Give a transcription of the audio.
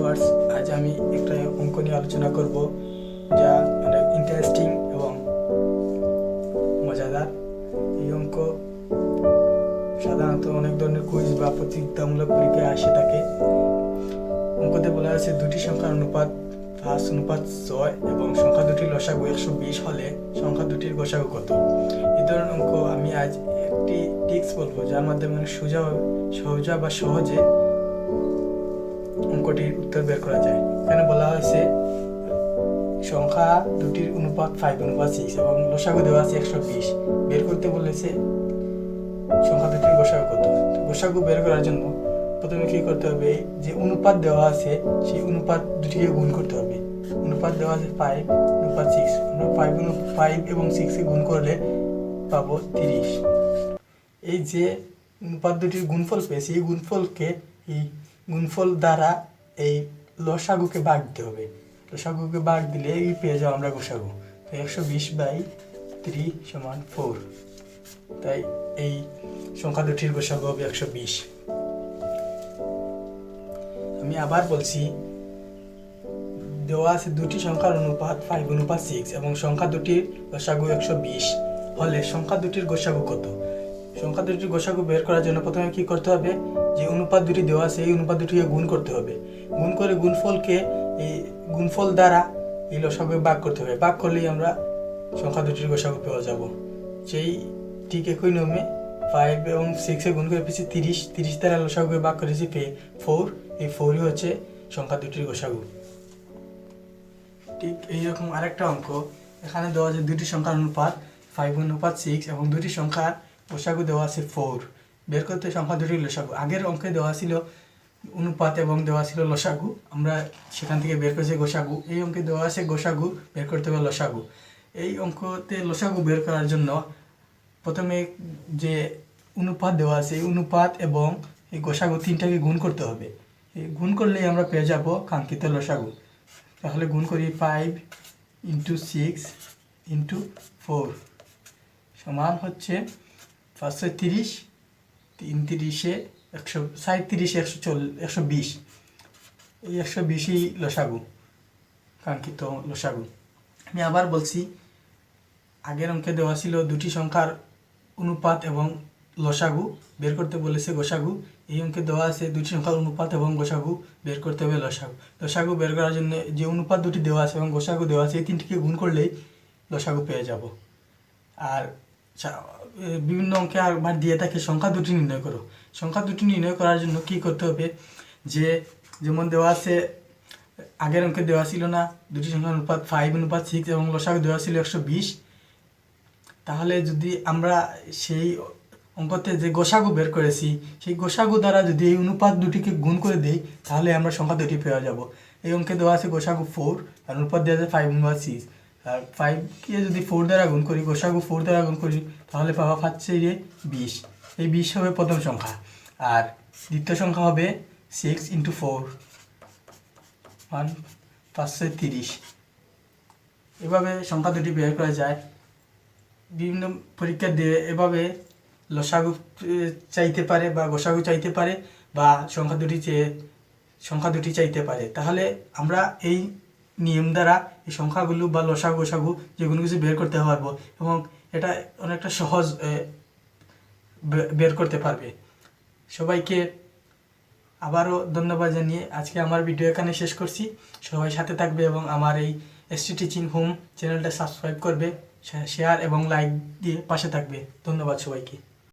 Viewers, আজ আমি একটা অঙ্ক নিয়ে আলোচনা করব যা অনেক ইন্টারেস্টিং এবং মজাদার। এই অঙ্ক সাধারণত অনেক ধরনের কুইজ বা প্রতিযোগিতামূলক পরীক্ষায় আসে থাকে। অঙ্কতে বলা আছে দুটি সংখ্যার অনুপাত 5:6 এবং সংখ্যা দুটির লসাগু 120 হলে সংখ্যা দুটির গসাগু কত? এই ধরনের অঙ্ক আমি আজ একটি টিপস বলবো যার মাধ্যমে সহজে অঙ্কটির উত্তর বের করা যায়। এখানে বলা হয়েছে সংখ্যা দুটির অনুপাত 5:6 এবং লসাগু দেওয়া আছে 120। বের করতে বলেছে সংখ্যা দুটির গসাগু কত। গসাগু বের করার জন্য প্রথমে কি করতে হবে, যে অনুপাত দেওয়া আছে সেই অনুপাত দুটিকে গুণ করতে হবে। অনুপাত দেওয়া আছে 5:6, আমরা 5 এবং 6 কে গুণ করলে পাবো 30। এই যে অনুপাত দুটির গুণফল পেয়েছি, এই গুণফলকে এই গুণফল দ্বারা এই লসাগুকে ভাগ দিতে হবে। লসাগুকে ভাগ দিলে এই পেয়ে যাবো আমরা গসাগু। তো 120/3 = 4। তাই এই সংখ্যা দুটির গসাগু হবে 120। আমি আবার বলছি, দেওয়া আছে দুটি সংখ্যার অনুপাত 5:6 এবং সংখ্যা দুটির গসাগু 120 হলে সংখ্যা দুটির গসাগু কত? সংখ্যা দুটির গসাগু বের করার জন্য প্রথমে কি করতে হবে, যে অনুপাত দুটি দেওয়া আছে এই অনুপাত দুটিকে গুণ করতে হবে। গুণ করে গুণফলকে এই গুণফল দ্বারা এই লসাগুকে ভাগ করতে হবে। ভাগ করলেই আমরা সংখ্যা দুটির গসাগু পেয়ে যাব। সেই ঠিক একই নিয়মে 5 এবং 6 এ গুণ করে পেয়েছি 30 দ্বারা লসাগুকে ভাগ করেছি 4। এই 4ই হচ্ছে সংখ্যা দুটির গসাগু। ঠিক এইরকম আরেকটা অঙ্ক, এখানে দেওয়া আছে দুটি সংখ্যার অনুপাত 5:6 এবং দুটি সংখ্যার গসাগু দেওয়া আছে 4। বের করতে সংখ্যা দুটির লসাগু। আগের অঙ্কে দেওয়া ছিল অনুপাত এবং দেওয়া ছিল লসাগু, আমরা সেখান থেকে বের করেছি গসাগু। এই অঙ্কে দেওয়া আছে গসাগু, বের করতে হবে লসাগু। এই অঙ্কতে লসাগু বের করার জন্য প্রথমে যে অনুপাত দেওয়া আছে এই অনুপাত এবং এই গসাগু তিনটাকে গুণ করতে হবে। এই গুণ করলেই আমরা পেয়ে যাব কাঙ্ক্ষিত লসাগু। তাহলে গুণ করি 5 × 6 × 4 সমান হচ্ছে 530, 3 120। এই 120ই লসাগু, কাঙ্ক্ষিত লসাগু। আমি আবার বলছি, আগের অঙ্কে দেওয়া ছিল দুটি সংখ্যার অনুপাত এবং লসাগু, বের করতে বলেছে গসাগু। এই অঙ্কে দেওয়া আছে দুটি সংখ্যার অনুপাত এবং গসাগু, বের করতে হবে লসাগু। লসাগু বের করার জন্য যে অনুপাত দুটি দেওয়া আছে এবং গসাগু দেওয়া আছে এই তিনটিকে গুণ করলেই লসাগু পেয়ে যাব। আর বিভিন্ন অঙ্কে আবার দিয়ে থাকে সংখ্যা দুটি নির্ণয় করো। সংখ্যা দুটি নির্ণয় করার জন্য কি করতে হবে, যে যেমন দেওয়া আছে আগের অঙ্কে দেওয়া ছিল না দুটি সংখ্যার অনুপাত 5:6 এবং লসাগু দেওয়া ছিল 120। তাহলে যদি আমরা সেই অঙ্কতে যে গসাগু বের করেছি সেই গসাগু দ্বারা যদি এই অনুপাত দুটিকে গুণ করে দেই তাহলে আমরা সংখ্যা দুটি পেয়ে যাব। এই অঙ্কে দেওয়া আছে গসাগু 4 আর অনুপাত দেওয়া আছে 5:6। আর 5কে যদি 4 দ্বারা গুণ করি, গসাগু 4 দ্বারা গুণ করি, তাহলে পাওয়া 5×4 = 20। এই 20 হবে প্রথম সংখ্যা, আর দ্বিতীয় সংখ্যা হবে 6 × 4 = 530। এভাবে সংখ্যা দুটি বের করা যায়। বিভিন্ন পরীক্ষা দিয়ে এভাবে লসাগু চাইতে পারে বা গসাগু চাইতে পারে বা সংখ্যা দুটি চাইতে পারে। তাহলে আমরা এই নিয়ম দ্বারা এই সংখ্যাগুলো বা লসাগু গসাগু যেগুলো কিছু বের করতে পারবো এবং এটা অনেকটা সহজ বের করতে পারবে। সবাইকে আবারও ধন্যবাদ জানিয়ে আজকে আমার ভিডিও এখানে শেষ করছি। সবাই সাথে থাকবে এবং আমার এই ST টিচিং হোম চ্যানেলটা সাবস্ক্রাইব করবে, শেয়ার এবং লাইক দিয়ে পাশে থাকবে। ধন্যবাদ সবাইকে।